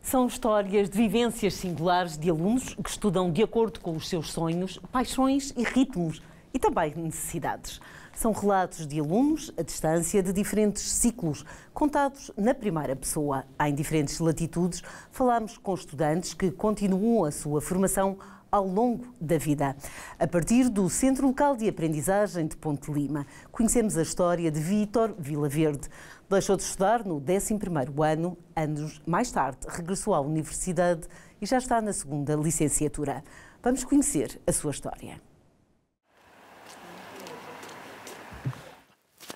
São histórias de vivências singulares de alunos que estudam de acordo com os seus sonhos, paixões e ritmos e também necessidades. São relatos de alunos à distância de diferentes ciclos, contados na primeira pessoa. Em diferentes latitudes, falamos com estudantes que continuam a sua formação ao longo da vida. A partir do Centro Local de Aprendizagem de Ponte Lima, conhecemos a história de Vítor Vilaverde. Deixou de estudar no 11º ano, anos mais tarde regressou à universidade e já está na 2ª licenciatura. Vamos conhecer a sua história.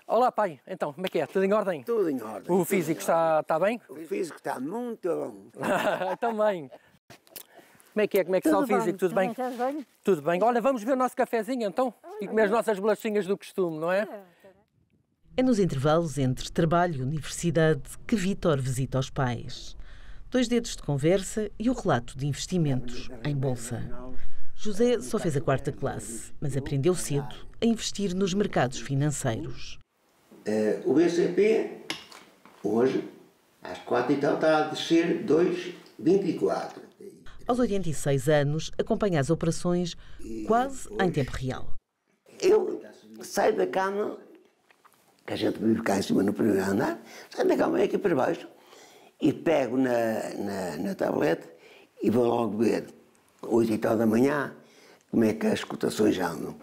Olá, pai. Então, como é que é? Tudo em ordem? Tudo em ordem. O físico está bem? O físico está muito bom. Também. Como é que é? Como é que está o físico? Tudo bem? Tudo bem. Olha, vamos ver o nosso cafezinho então e comer as nossas bolachinhas do costume, não é? É nos intervalos entre trabalho e universidade que Vítor visita os pais. 2 dedos de conversa e o relato de investimentos em bolsa. José só fez a 4ª classe, mas aprendeu cedo a investir nos mercados financeiros. O BCP, hoje, às 4 e tal, está a descer 2,24. Aos 86 anos, acompanha as operações quase em tempo real. Eu saio da cama, que a gente vive cá em cima no primeiro andar, saio da cama aqui para baixo e pego na tablete e vou logo ver, 8 e tal da manhã, como é que as cotações andam.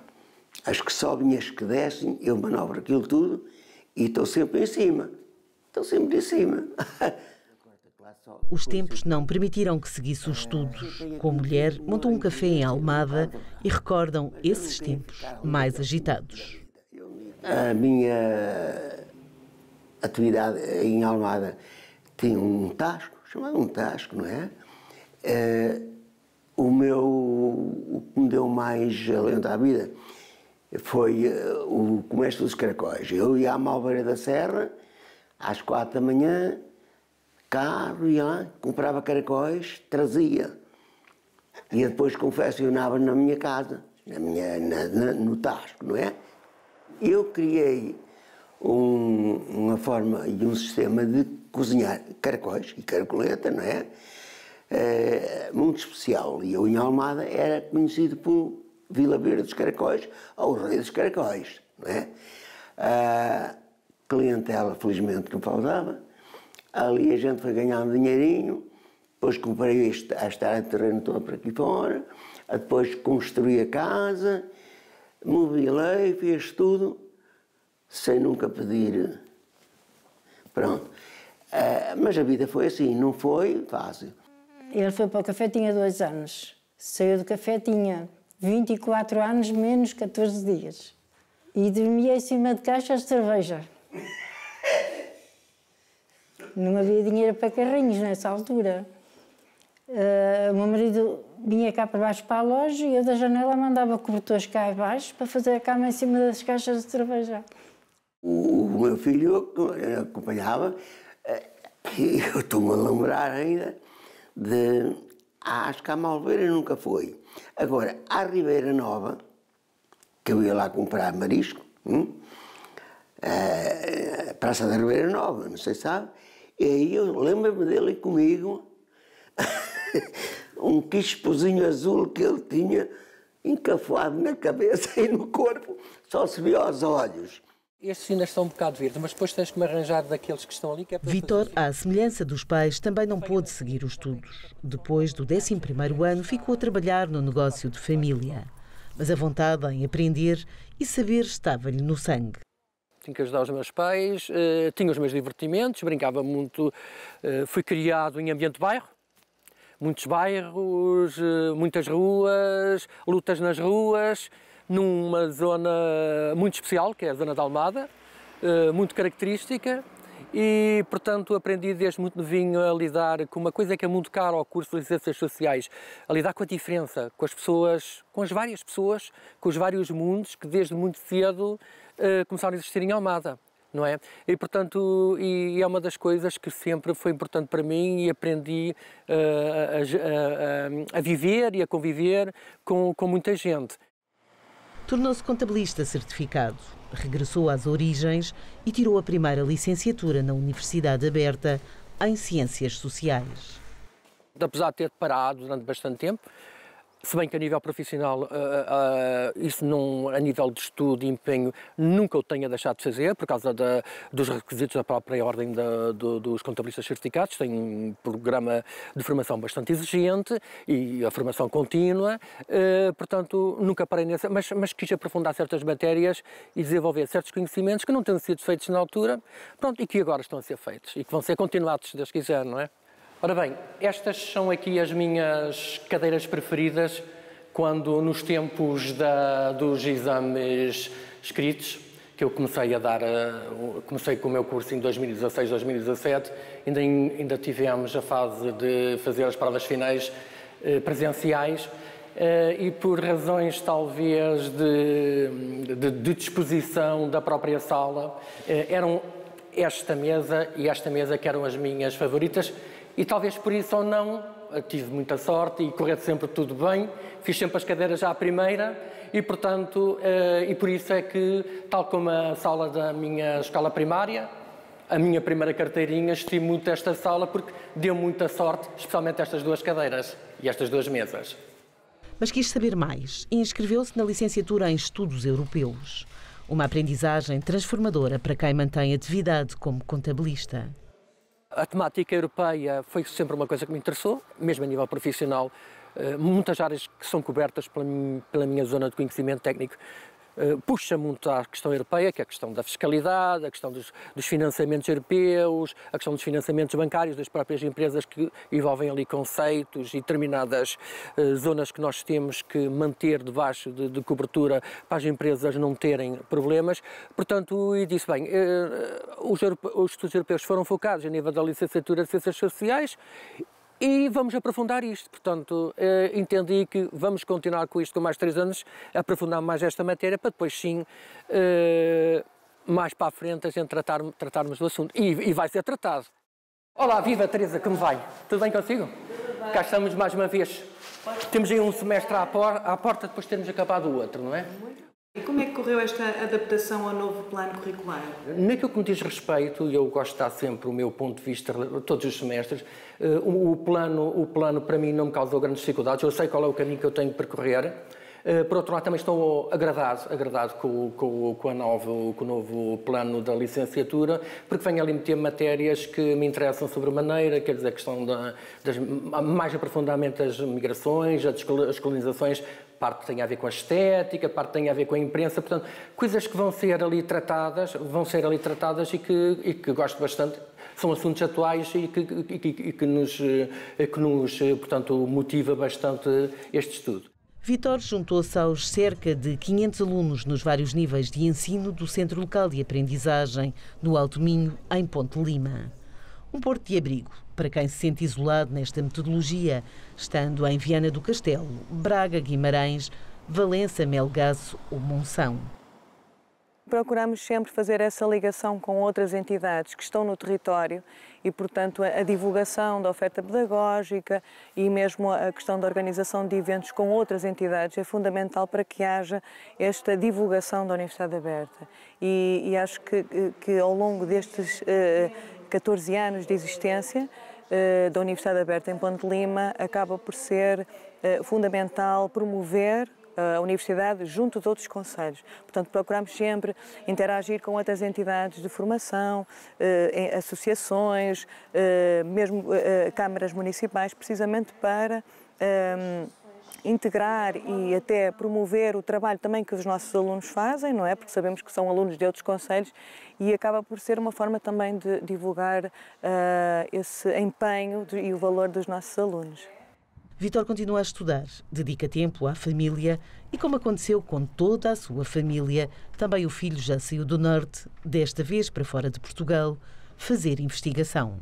As que sobem, as que descem, eu manobro aquilo tudo e estou sempre em cima. Estou sempre em cima. Os tempos não permitiram que seguisse os estudos. Com a mulher, montou um café em Almada e recordam esses tempos mais agitados. A minha atividade em Almada tinha um tasco, chamado um tasco, não é? O que me deu mais alento à vida foi o comércio dos caracóis. Eu ia à Malveira da Serra, às 4 da manhã, carro, ia lá, comprava caracóis, trazia. E depois confeccionava na minha casa, no tasco, não é? Eu criei uma forma e um sistema de cozinhar caracóis e caracoleta, não é? Muito especial. E eu em Almada era conhecido por Vilaverde dos Caracóis ou Rei dos Caracóis, não é? Clientela, felizmente, não faltava. Ali a gente foi ganhando dinheirinho, depois comprei a estrada de terreno toda para aqui fora, depois construí a casa, mobilei, fiz tudo, sem nunca pedir. Pronto. Mas a vida foi assim, não foi fácil. Ele foi para o café, tinha 2 anos. Saiu do café, tinha 24 anos, menos 14 dias. E dormia em cima de caixas de cerveja. Não havia dinheiro para carrinhos nessa altura. O meu marido vinha cá para baixo para a loja e eu da janela mandava cobertores cá abaixo para fazer a cama em cima das caixas de cerveja. O meu filho acompanhava, e eu estou-me a lembrar ainda de... Acho que a Malveira nunca foi. Agora, à Ribeira Nova, que eu ia lá comprar marisco, Praça da Ribeira Nova, não sei se sabe, e aí eu lembro-me dele comigo, um quispozinho azul que ele tinha encafuado na cabeça e no corpo, só se via aos olhos. Estes ainda estão um bocado verdes, mas depois tens que me arranjar daqueles que estão ali. Que é para Vítor, à semelhança dos pais, também não pôde seguir os estudos. Depois do 11º ano, ficou a trabalhar no negócio de família. Mas a vontade em aprender e saber estava-lhe no sangue. Tinha que ajudar os meus pais, tinha os meus divertimentos, brincava muito. Fui criado em ambiente de bairro, muitos bairros, muitas ruas, lutas nas ruas, numa zona muito especial, que é a zona de Almada, muito característica, e, portanto, aprendi desde muito novinho a lidar com uma coisa que é muito cara ao curso de Ciências Sociais, a lidar com a diferença, com as pessoas, com as várias pessoas, com os vários mundos que desde muito cedo começaram a existir em Almada, não é? E, portanto, é uma das coisas que sempre foi importante para mim e aprendi a viver e a conviver com muita gente. Tornou-se contabilista certificado, regressou às origens e tirou a primeira licenciatura na Universidade Aberta em Ciências Sociais. apesar de ter parado durante bastante tempo, se bem que a nível profissional, isso não, a nível de estudo e empenho, nunca o tenha deixado de fazer, por causa dos requisitos da própria ordem dos contabilistas certificados. Tem um programa de formação bastante exigente e a formação contínua, portanto, nunca parei nessa, mas quis aprofundar certas matérias e desenvolver certos conhecimentos que não tinham sido feitos na altura, pronto, e que agora estão a ser feitos e que vão ser continuados, se Deus quiser, não é? Ora bem, estas são aqui as minhas cadeiras preferidas quando, nos tempos dos exames escritos, que eu comecei a dar, comecei com o meu curso em 2016, 2017, ainda tivemos a fase de fazer as provas finais presenciais e por razões talvez de disposição da própria sala, eram esta mesa e esta mesa que eram as minhas favoritas. E talvez por isso ou não, tive muita sorte e correu sempre tudo bem, fiz sempre as cadeiras já à primeira e, portanto, e por isso é que, tal como a sala da minha escola primária, a minha primeira carteirinha, estimo muito esta sala porque deu muita sorte, especialmente estas duas cadeiras e estas duas mesas. Mas quis saber mais e inscreveu-se na licenciatura em Estudos Europeus. Uma aprendizagem transformadora para quem mantém atividade como contabilista. A temática europeia foi sempre uma coisa que me interessou, mesmo a nível profissional. Muitas áreas que são cobertas pela minha zona de conhecimento técnico puxa muito à questão europeia, que é a questão da fiscalidade, a questão dos financiamentos europeus, a questão dos financiamentos bancários das próprias empresas que envolvem ali conceitos e determinadas zonas que nós temos que manter debaixo de cobertura para as empresas não terem problemas. Portanto, e disse bem, os estudos europeus foram focados a nível da licenciatura de Ciências Sociais e vamos aprofundar isto. Portanto, entendi que vamos continuar com isto com mais 3 anos, aprofundar mais esta matéria, para depois sim, mais para a frente, a gente tratarmos do assunto. E vai ser tratado. Olá, viva Teresa, como vai? Tudo bem consigo? Tudo bem. Cá estamos mais uma vez. Temos aí um semestre à porta, depois de termos acabado o outro, não é? E como é que correu esta adaptação ao novo plano curricular? Naquilo que me diz respeito, e eu gosto de dar sempre o meu ponto de vista todos os semestres, o plano para mim não me causou grandes dificuldades, eu sei qual é o caminho que eu tenho que percorrer. Por outro lado, também estou agradado com o novo plano da licenciatura, porque venho ali meter matérias que me interessam sobremaneira, quer dizer, a questão mais aprofundamento das migrações, as descolonizações, parte tem a ver com a estética, parte tem a ver com a imprensa, portanto, coisas que vão ser ali tratadas e que gosto bastante. São assuntos atuais e que nos, portanto, motiva bastante este estudo. Vítor juntou-se aos cerca de 500 alunos nos vários níveis de ensino do Centro Local de Aprendizagem no Alto Minho, em Ponte Lima. Um porto de abrigo para quem se sente isolado nesta metodologia, estando em Viana do Castelo, Braga, Guimarães, Valença, Melgaço ou Monção. Procuramos sempre fazer essa ligação com outras entidades que estão no território e, portanto, a divulgação da oferta pedagógica e mesmo a questão da organização de eventos com outras entidades é fundamental para que haja esta divulgação da Universidade Aberta. E acho que ao longo destes 14 anos de existência da Universidade Aberta em Ponte Lima, acaba por ser fundamental promover a Universidade junto de outros concelhos. Portanto, procuramos sempre interagir com outras entidades de formação, associações, mesmo câmaras municipais, precisamente para integrar e até promover o trabalho também que os nossos alunos fazem, não é? Porque sabemos que são alunos de outros concelhos e acaba por ser uma forma também de divulgar esse empenho e o valor dos nossos alunos. Vítor continua a estudar, dedica tempo à família e, como aconteceu com toda a sua família, também o filho já saiu do norte, desta vez para fora de Portugal, fazer investigação.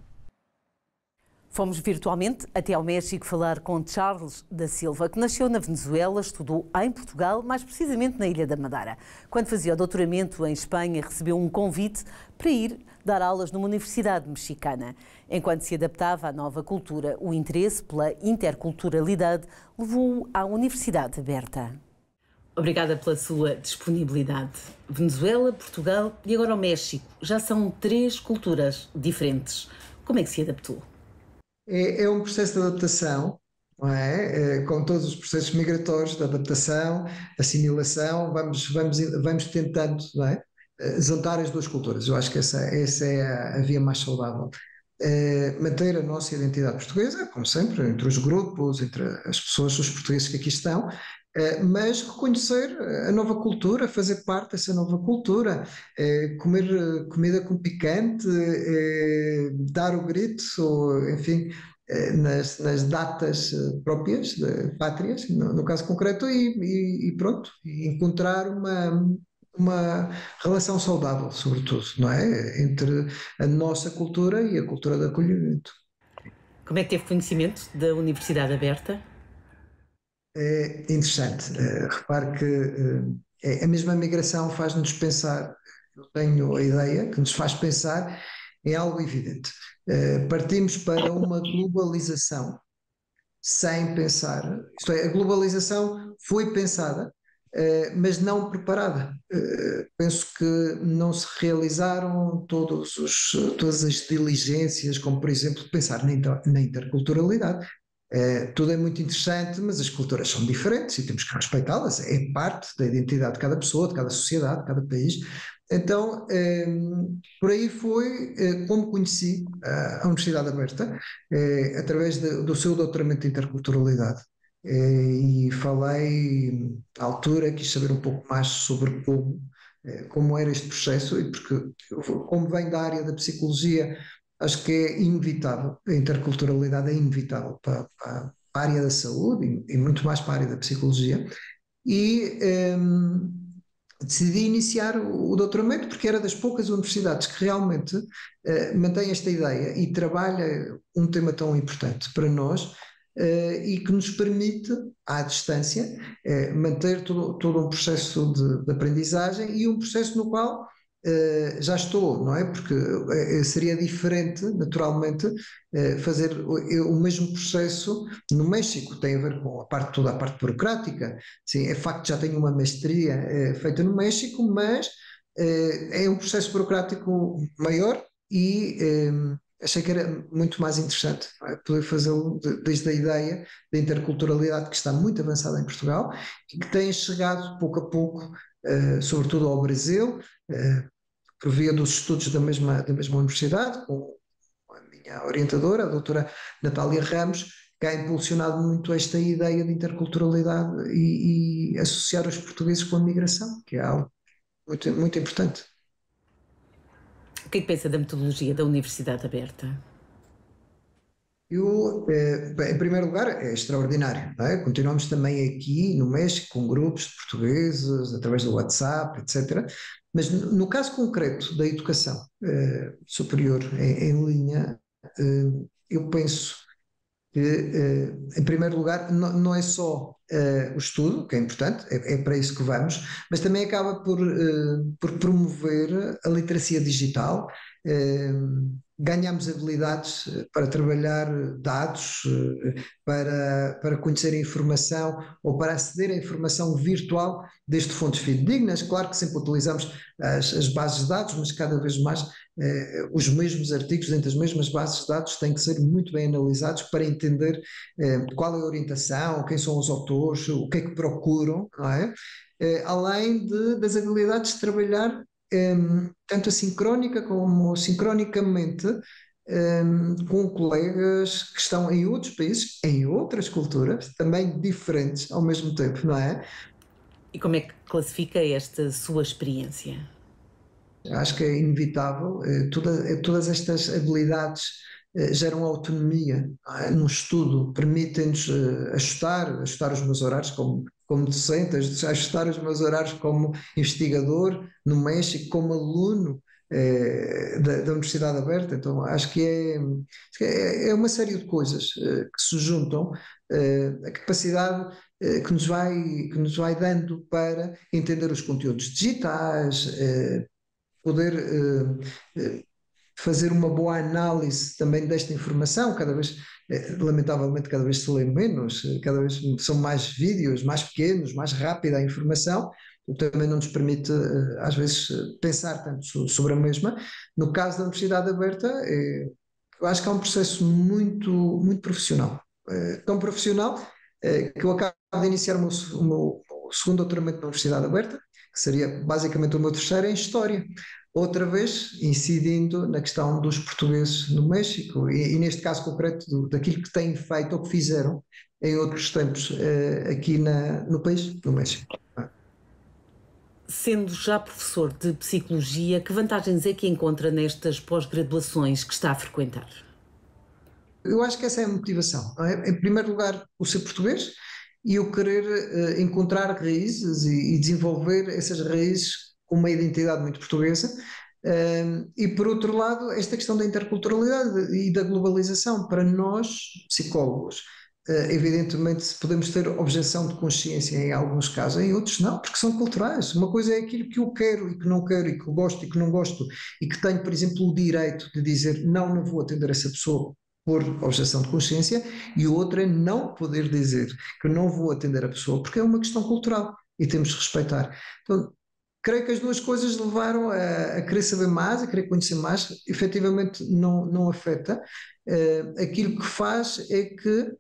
Fomos virtualmente até ao México falar com Charles da Silva, que nasceu na Venezuela, estudou em Portugal, mais precisamente na Ilha da Madeira. Quando fazia o doutoramento em Espanha, recebeu um convite para ir dar aulas numa universidade mexicana. Enquanto se adaptava à nova cultura, o interesse pela interculturalidade levou-o à Universidade Aberta. Obrigada pela sua disponibilidade. Venezuela, Portugal e agora o México. Já são 3 culturas diferentes. Como é que se adaptou? é um processo de adaptação, não é? Com todos os processos migratórios de adaptação, assimilação, vamos tentando, não é? Juntar as duas culturas. Eu acho que essa é a via mais saudável. Manter a nossa identidade portuguesa, como sempre, entre os grupos, entre as pessoas, os portugueses que aqui estão, mas reconhecer a nova cultura, fazer parte dessa nova cultura, comer comida com picante, dar o grito, ou, enfim, nas datas próprias, pátrias, no caso concreto, e pronto, e encontrar uma relação saudável, sobretudo, não é? Entre a nossa cultura e a cultura de acolhimento. Como é que teve conhecimento da Universidade Aberta? É interessante. Repare que a mesma migração faz-nos pensar, eu tenho a ideia que nos faz pensar em algo evidente. Partimos para uma globalização sem pensar, isto é, a globalização foi pensada, mas não preparada. Penso que não se realizaram todas as diligências, como por exemplo pensar na interculturalidade. Tudo é muito interessante, mas as culturas são diferentes e temos que respeitá-las, é parte da identidade de cada pessoa, de cada sociedade, de cada país. Então, por aí foi como conheci a Universidade Aberta, através do seu doutoramento de interculturalidade. E falei, à altura, quis saber um pouco mais sobre como era este processo, e porque, como venho da área da psicologia, acho que é inevitável, a interculturalidade é inevitável para a área da saúde e muito mais para a área da psicologia. E decidi iniciar o doutoramento porque era das poucas universidades que realmente mantém esta ideia e trabalha um tema tão importante para nós, e que nos permite, à distância, manter todo um processo de aprendizagem e um processo no qual já estou, não é? Porque seria diferente, naturalmente, fazer o mesmo processo no México. Tem a ver com toda a parte burocrática. Sim, é facto que já tenho uma mestria feita no México, mas é um processo burocrático maior e achei que era muito mais interessante, não é? Poder fazê-lo desde a ideia da interculturalidade que está muito avançada em Portugal e que tem chegado pouco a pouco, sobretudo ao Brasil, por via dos estudos da mesma universidade, com a minha orientadora, a doutora Natália Ramos, que ha impulsionado muito esta ideia de interculturalidade e associar os portugueses com a migração, que é algo muito, muito importante. O que é que pensa da metodologia da Universidade Aberta? Em primeiro lugar, é extraordinário, não é? Continuamos também aqui no México com grupos de portugueses, através do WhatsApp, etc. Mas no caso concreto da educação superior em linha, eu penso que, em primeiro lugar, não é só o estudo, que é importante, é para isso que vamos, mas também acaba por promover a literacia digital. Ganhamos habilidades para trabalhar dados, para conhecer a informação ou para aceder à informação virtual desde fontes fidedignas. Claro que sempre utilizamos as bases de dados, mas cada vez mais os mesmos artigos dentro das mesmas bases de dados têm que ser muito bem analisados para entender qual é a orientação, quem são os autores, o que é que procuram, não é? Além das habilidades de trabalhar tanto assincrónica como sincronicamente com colegas que estão em outros países, em outras culturas, também diferentes ao mesmo tempo, não é? E como é que classifica esta sua experiência? Acho que é inevitável. Todas estas habilidades geram autonomia, não é? No estudo, permitem-nos ajustar os meus horários como docente, ajustar os meus horários como investigador no México, como aluno da Universidade Aberta. Então acho que é uma série de coisas que se juntam, a capacidade que nos vai dando para entender os conteúdos digitais, poder fazer uma boa análise também desta informação. Lamentavelmente cada vez se lê menos, cada vez são mais vídeos, mais pequenos, mais rápida a informação, o que também não nos permite às vezes pensar tanto sobre a mesma. No caso da Universidade Aberta, Eu acho que é um processo muito profissional. Tão profissional que eu acabo de iniciar o meu segundo doutoramento na Universidade Aberta, que seria basicamente o meu terceiro em História. Outra vez incidindo na questão dos portugueses no México e neste caso concreto daquilo que têm feito ou que fizeram em outros tempos aqui no país, no México. Sendo já professor de Psicologia, que vantagens é que encontra nestas pós-graduações que está a frequentar? Eu acho que essa é a motivação, não é? Em primeiro lugar, o ser português e o querer encontrar raízes e desenvolver essas raízes com uma identidade muito portuguesa. E por outro lado, esta questão da interculturalidade e da globalização, para nós, psicólogos, evidentemente podemos ter objeção de consciência em alguns casos, em outros não, porque são culturais. Uma coisa é aquilo que eu quero e que não quero, e que gosto e que não gosto, e que tenho, por exemplo, o direito de dizer não vou atender essa pessoa por objeção de consciência, e outra é não poder dizer que não vou atender a pessoa porque é uma questão cultural e temos de respeitar. Então, creio que as duas coisas levaram a querer saber mais, a querer conhecer mais. Efetivamente não afeta. Aquilo que faz é que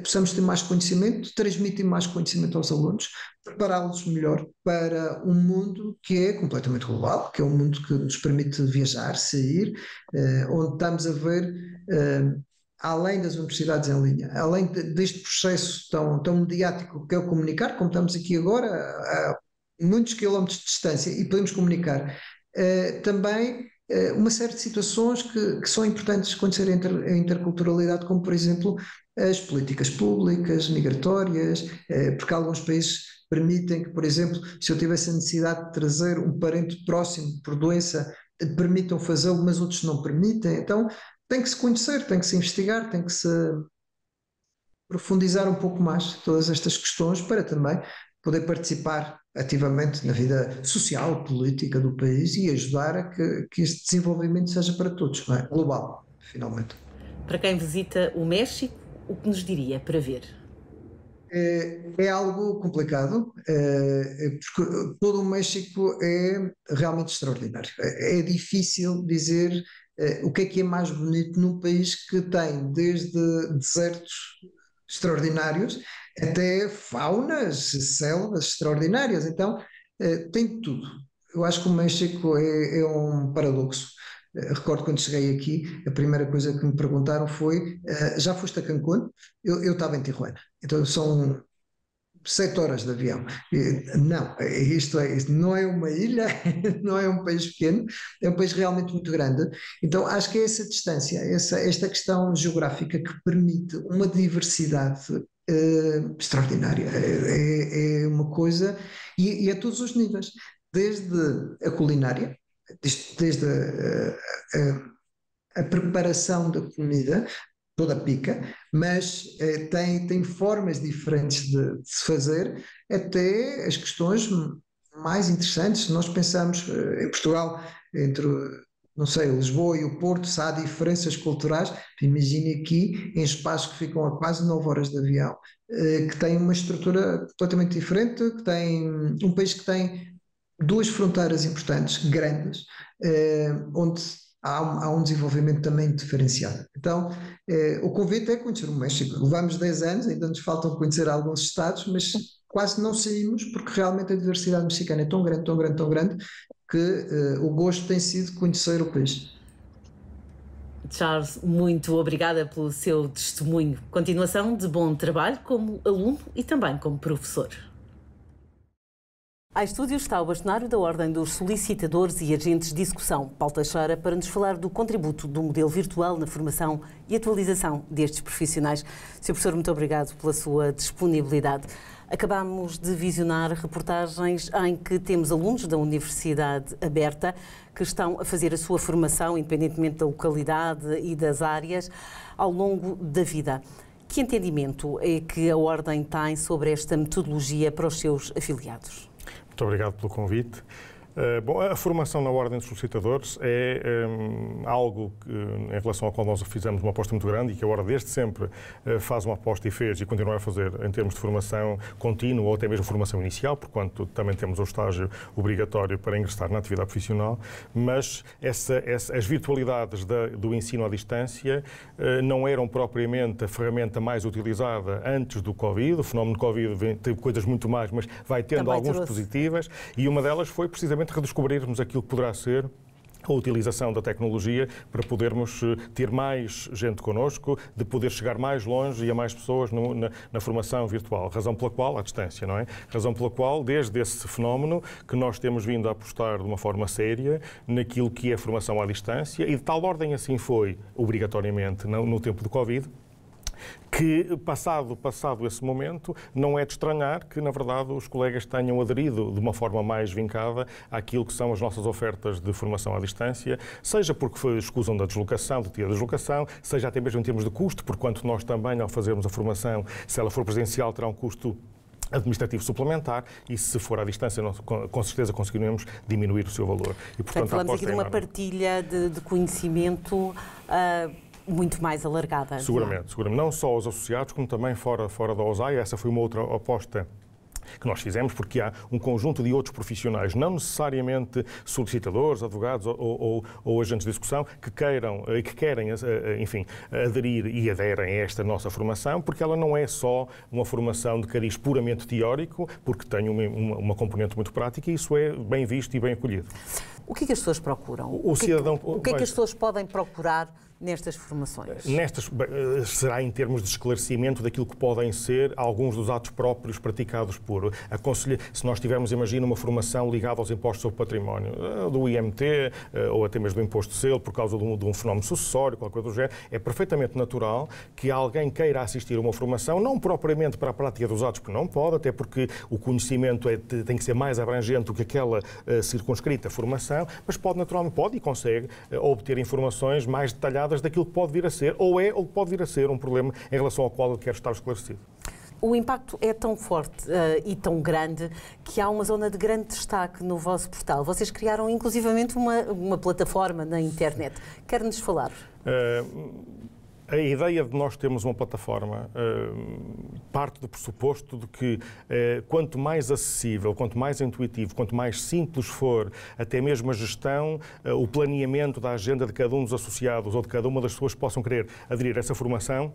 possamos ter mais conhecimento, transmitir mais conhecimento aos alunos, prepará-los melhor para um mundo que é completamente global, que é um mundo que nos permite viajar, sair, onde estamos a ver, além das universidades em linha, além deste processo tão mediático que é o comunicar, como estamos aqui agora, a muitos quilómetros de distância e podemos comunicar, também uma série de situações que são importantes conhecer a interculturalidade, como por exemplo as políticas públicas, migratórias, porque alguns países permitem que, por exemplo, se eu tivesse a necessidade de trazer um parente próximo por doença, permitam fazê-lo, mas outros não permitem. Então tem que se conhecer, tem que se investigar, tem que se profundizar um pouco mais todas estas questões para também poder participar ativamente na vida social, política do país e ajudar a que este desenvolvimento seja para todos, não é? Global, finalmente. Para quem visita o México, o que nos diria para ver? É algo complicado, porque todo o México é realmente extraordinário. É difícil dizer o que é mais bonito num país que tem desde desertos extraordinários até faunas, selvas extraordinárias. Então, tem de tudo. Eu acho que o México é um paradoxo. Recordo quando cheguei aqui, a primeira coisa que me perguntaram foi: já foste a Cancún? Eu estava em Tijuana. Então são 7 horas de avião. Não, isto não é uma ilha, não é um país pequeno, é um país realmente muito grande. Então acho que é essa distância, esta questão geográfica que permite uma diversidade extraordinária. É uma coisa, e a todos os níveis, desde a culinária, desde a preparação da comida, toda pica, mas tem formas diferentes de se fazer, até as questões mais interessantes. Se nós pensamos em Portugal, entre, não sei, Lisboa e o Porto, se há diferenças culturais, imagine aqui em espaços que ficam a quase 9 horas de avião, que têm uma estrutura completamente diferente, que tem um país que tem 2 fronteiras importantes, grandes, onde há um desenvolvimento também diferenciado. Então, o convite é conhecer o México. Levamos 10 anos, ainda nos faltam conhecer alguns estados, mas quase não saímos, porque realmente a diversidade mexicana é tão grande, tão grande, tão grande, que o gosto tem sido conhecer o país. Charles, muito obrigada pelo seu testemunho. Continuação de bom trabalho como aluno e também como professor. Em estúdio está o bastonário da Ordem dos Solicitadores e Agentes de Execução, Paulo Teixeira, para nos falar do contributo do modelo virtual na formação e atualização destes profissionais. Sr. Professor, muito obrigado pela sua disponibilidade. Acabámos de visionar reportagens em que temos alunos da Universidade Aberta que estão a fazer a sua formação, independentemente da localidade e das áreas, ao longo da vida. Que entendimento é que a Ordem tem sobre esta metodologia para os seus afiliados? Muito obrigado pelo convite. Bom, a formação na Ordem dos Solicitadores é algo que, em relação ao qual nós fizemos uma aposta muito grande e que a Ordem desde sempre faz uma aposta e fez e continua a fazer em termos de formação contínua ou até mesmo formação inicial, porquanto também temos o estágio obrigatório para ingressar na atividade profissional, mas as virtualidades do ensino à distância não eram propriamente a ferramenta mais utilizada antes do Covid. O fenómeno Covid teve coisas muito mais, mas vai tendo também algumas positivas, e uma delas foi precisamente redescobrirmos aquilo que poderá ser a utilização da tecnologia para podermos ter mais gente connosco, de poder chegar mais longe e a mais pessoas na formação virtual. Razão pela qual, à distância, não é? Razão pela qual, desde esse fenómeno, que nós temos vindo a apostar de uma forma séria naquilo que é a formação à distância, e de tal ordem assim foi, obrigatoriamente, no tempo do Covid, que, passado esse momento, não é de estranhar que, na verdade, os colegas tenham aderido de uma forma mais vincada àquilo que são as nossas ofertas de formação à distância, seja porque escusam da deslocação, do dia da deslocação, seja até mesmo em termos de custo, porquanto nós também, ao fazermos a formação, se ela for presencial, terá um custo administrativo suplementar, e se for à distância, nós, com certeza conseguiremos diminuir o seu valor. E, portanto, falamos aqui de uma partilha de conhecimento muito mais alargada. Seguramente. Não só aos associados, como também fora da OSAI. Essa foi uma outra aposta que nós fizemos, porque há um conjunto de outros profissionais, não necessariamente solicitadores, advogados ou agentes de execução, que querem, enfim, aderir e aderem a esta nossa formação, porque ela não é só uma formação de cariz puramente teórico, porque tem uma componente muito prática, e isso é bem visto e bem acolhido. O que é que as pessoas procuram? O que é que as pessoas podem procurar nestas formações? Será em termos de esclarecimento daquilo que podem ser alguns dos atos próprios praticados por se nós tivermos, imagina, uma formação ligada aos impostos sobre património, do IMT, ou até mesmo do imposto de selo, por causa de um fenómeno sucessório, qualquer coisa do género, é perfeitamente natural que alguém queira assistir a uma formação, não propriamente para a prática dos atos, porque não pode, até porque o conhecimento tem que ser mais abrangente do que aquela circunscrita formação, mas naturalmente pode e consegue obter informações mais detalhadas daquilo que pode vir a ser, ou pode vir a ser um problema em relação ao qual ele quer estar esclarecido. O impacto é tão forte e tão grande que há uma zona de grande destaque no vosso portal. Vocês criaram inclusivamente uma plataforma na internet. Quer-nos falar? A ideia de nós termos uma plataforma parte do pressuposto de que quanto mais acessível, quanto mais intuitivo, quanto mais simples for até mesmo a gestão, o planeamento da agenda de cada um dos associados ou de cada uma das pessoas que possam querer aderir a essa formação,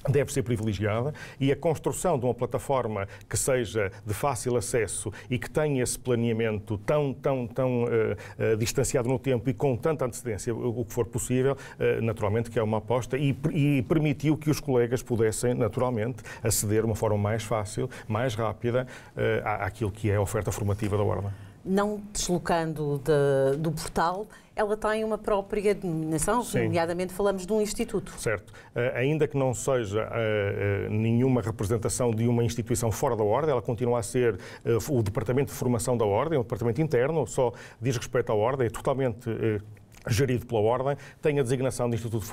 deve ser privilegiada, e a construção de uma plataforma que seja de fácil acesso e que tenha esse planeamento tão distanciado no tempo e com tanta antecedência, o que for possível, naturalmente que é uma aposta, e permitiu que os colegas pudessem, naturalmente, aceder de uma forma mais fácil, mais rápida, àquilo que é a oferta formativa da Ordem. Não deslocando do portal, ela tem uma própria denominação, nomeadamente falamos de um instituto. Certo. Ainda que não seja nenhuma representação de uma instituição fora da Ordem, ela continua a ser o Departamento de Formação da Ordem, o Departamento interno, só diz respeito à Ordem, é totalmente gerido pela Ordem, tem a designação de Instituto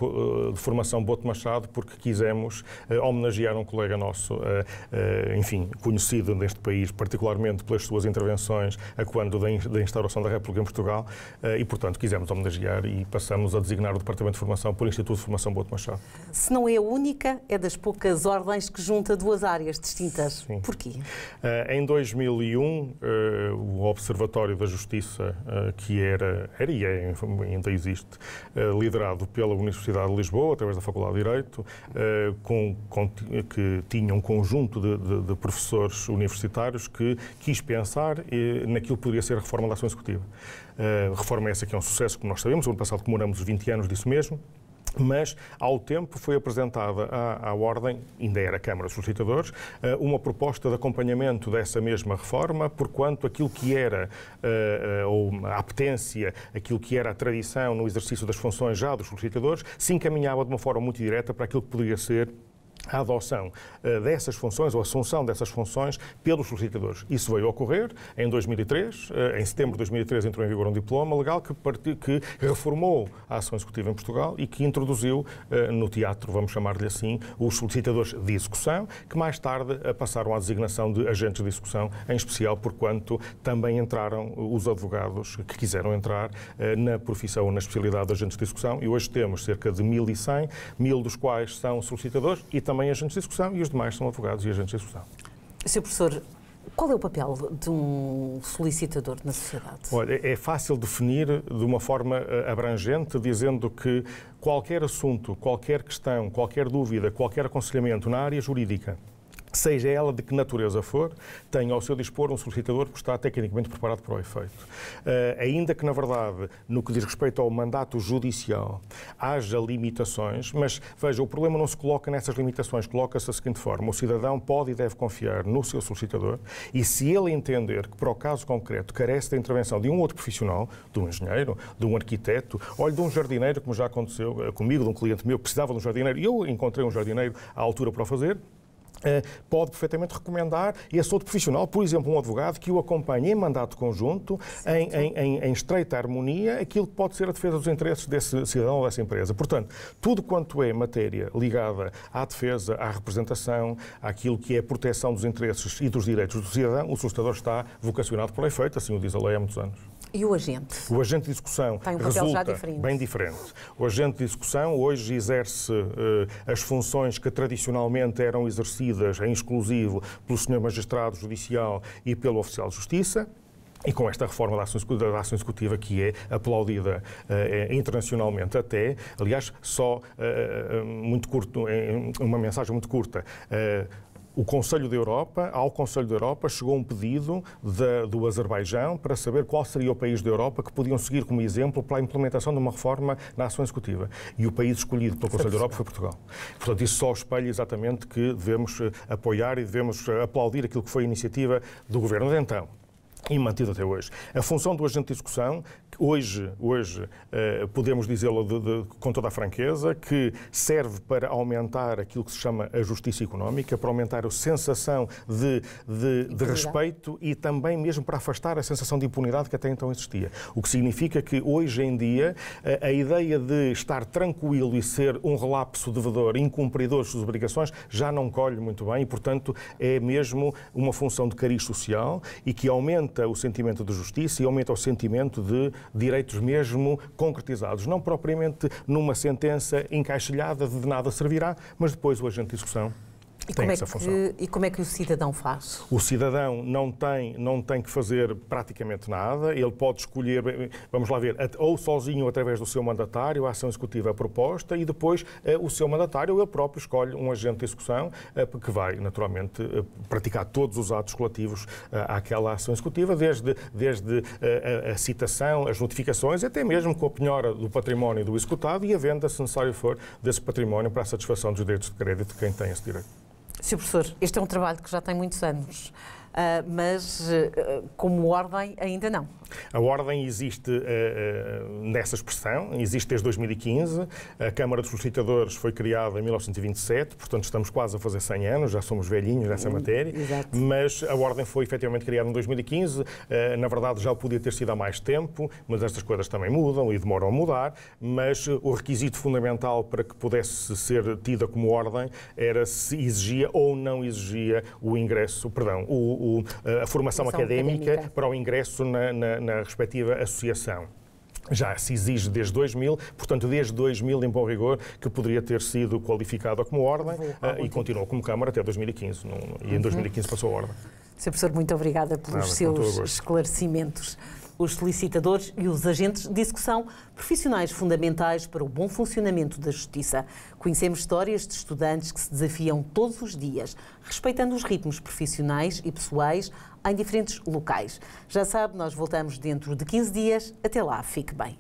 de Formação Boto Machado, porque quisemos homenagear um colega nosso, enfim, conhecido neste país, particularmente pelas suas intervenções a quando da instauração da República em Portugal, e, portanto, quisemos homenagear e passamos a designar o Departamento de Formação por Instituto de Formação Boto Machado. Se não é a única, é das poucas ordens que junta duas áreas distintas. Sim. Porquê? Em 2001, o Observatório da Justiça, que era e é, ainda existe, liderado pela Universidade de Lisboa, através da Faculdade de Direito, que tinha um conjunto de professores universitários que quis pensar naquilo que poderia ser a reforma da ação executiva. Reforma essa que é um sucesso, como nós sabemos. O ano passado comemoramos os 20 anos disso mesmo. Mas, ao tempo, foi apresentada à Ordem, ainda era a Câmara dos Solicitadores, uma proposta de acompanhamento dessa mesma reforma, porquanto aquilo que era a apetência, aquilo que era a tradição no exercício das funções já dos solicitadores, se encaminhava de uma forma muito direta para aquilo que poderia ser a adoção dessas funções ou a assunção dessas funções pelos solicitadores. Isso veio a ocorrer em 2003. Em setembro de 2003 entrou em vigor um diploma legal que reformou a ação executiva em Portugal e que introduziu no teatro, vamos chamar-lhe assim, os solicitadores de execução, que mais tarde passaram à designação de agentes de execução, em especial porquanto também entraram os advogados que quiseram entrar na profissão, na especialidade de agentes de execução, e hoje temos cerca de 1.100, 1.000 dos quais são solicitadores e também agentes de execução, e os demais são advogados e agentes de execução. Sr. Professor, qual é o papel de um solicitador na sociedade? Olha, é fácil definir de uma forma abrangente, dizendo que qualquer assunto, qualquer questão, qualquer dúvida, qualquer aconselhamento na área jurídica, seja ela de que natureza for, tem ao seu dispor um solicitador que está tecnicamente preparado para o efeito. Ainda que, na verdade, no que diz respeito ao mandato judicial, haja limitações, mas, veja, o problema não se coloca nessas limitações, coloca-se da seguinte forma: o cidadão pode e deve confiar no seu solicitador e, se ele entender que, para o caso concreto, carece da intervenção de um outro profissional, de um engenheiro, de um arquiteto, ou de um jardineiro, como já aconteceu comigo, de um cliente meu que precisava de um jardineiro, e eu encontrei um jardineiro à altura para o fazer, pode perfeitamente recomendar esse outro profissional, por exemplo, um advogado que o acompanhe em mandato conjunto, em estreita harmonia, aquilo que pode ser a defesa dos interesses desse cidadão ou dessa empresa. Portanto, tudo quanto é matéria ligada à defesa, à representação, àquilo que é a proteção dos interesses e dos direitos do cidadão, o solicitador está vocacionado para o efeito, assim o diz a lei há muitos anos. E o agente? O agente de execução tem um papel já diferente. Bem diferente. O agente de execução hoje exerce as funções que tradicionalmente eram exercidas em exclusivo pelo Sr. Magistrado Judicial e pelo Oficial de Justiça. E com esta reforma da ação executiva, que é aplaudida internacionalmente até, aliás, só muito curto, uma mensagem muito curta. Ao Conselho da Europa chegou um pedido do Azerbaijão para saber qual seria o país da Europa que podiam seguir como exemplo para a implementação de uma reforma na ação executiva. E o país escolhido pelo Conselho da Europa foi Portugal. Portanto, isso só espelha exatamente que devemos apoiar e devemos aplaudir aquilo que foi a iniciativa do Governo de então. E mantido até hoje. A função do agente de execução, hoje podemos dizê-lo com toda a franqueza, que serve para aumentar aquilo que se chama a justiça económica, para aumentar a sensação de respeito e também mesmo para afastar a sensação de impunidade que até então existia. O que significa que hoje em dia a ideia de estar tranquilo e ser um relapso devedor, incumpridor de suas obrigações, já não colhe muito bem e, portanto, é mesmo uma função de cariz social e que aumenta o sentimento de justiça e aumenta o sentimento de direitos mesmo concretizados, não propriamente numa sentença encaixilhada de nada servirá, mas depois o agente de execução tem essa função. E como é que o cidadão faz? O cidadão não tem que fazer praticamente nada, ele pode escolher, vamos lá ver, ou sozinho ou através do seu mandatário, a ação executiva proposta, e depois o seu mandatário, ele próprio escolhe um agente de execução que vai, naturalmente, praticar todos os atos relativos àquela ação executiva, desde a citação, as notificações, até mesmo com a penhora do património do executado e a venda, se necessário for, desse património para a satisfação dos direitos de crédito de quem tem esse direito. Sr. Professor, este é um trabalho que já tem muitos anos, mas como ordem ainda não. A ordem existe nessa expressão, existe desde 2015. A Câmara dos Solicitadores foi criada em 1927, portanto estamos quase a fazer 100 anos, já somos velhinhos nessa matéria. Exato. Mas a ordem foi efetivamente criada em 2015. Na verdade já podia ter sido há mais tempo, mas estas coisas também mudam e demoram a mudar. Mas o requisito fundamental para que pudesse ser tida como ordem era se exigia ou não exigia o ingresso, a formação académica para o ingresso na respectiva associação. Já se exige desde 2000, portanto, desde 2000, em bom rigor, que poderia ter sido qualificada como ordem e continuou como Câmara até 2015. E em 2015 passou a ordem. Sr. Professor, muito obrigada pelos seus esclarecimentos. Os solicitadores e os agentes de execução, profissionais fundamentais para o bom funcionamento da justiça. Conhecemos histórias de estudantes que se desafiam todos os dias, respeitando os ritmos profissionais e pessoais em diferentes locais. Já sabe, nós voltamos dentro de 15 dias. Até lá, fique bem.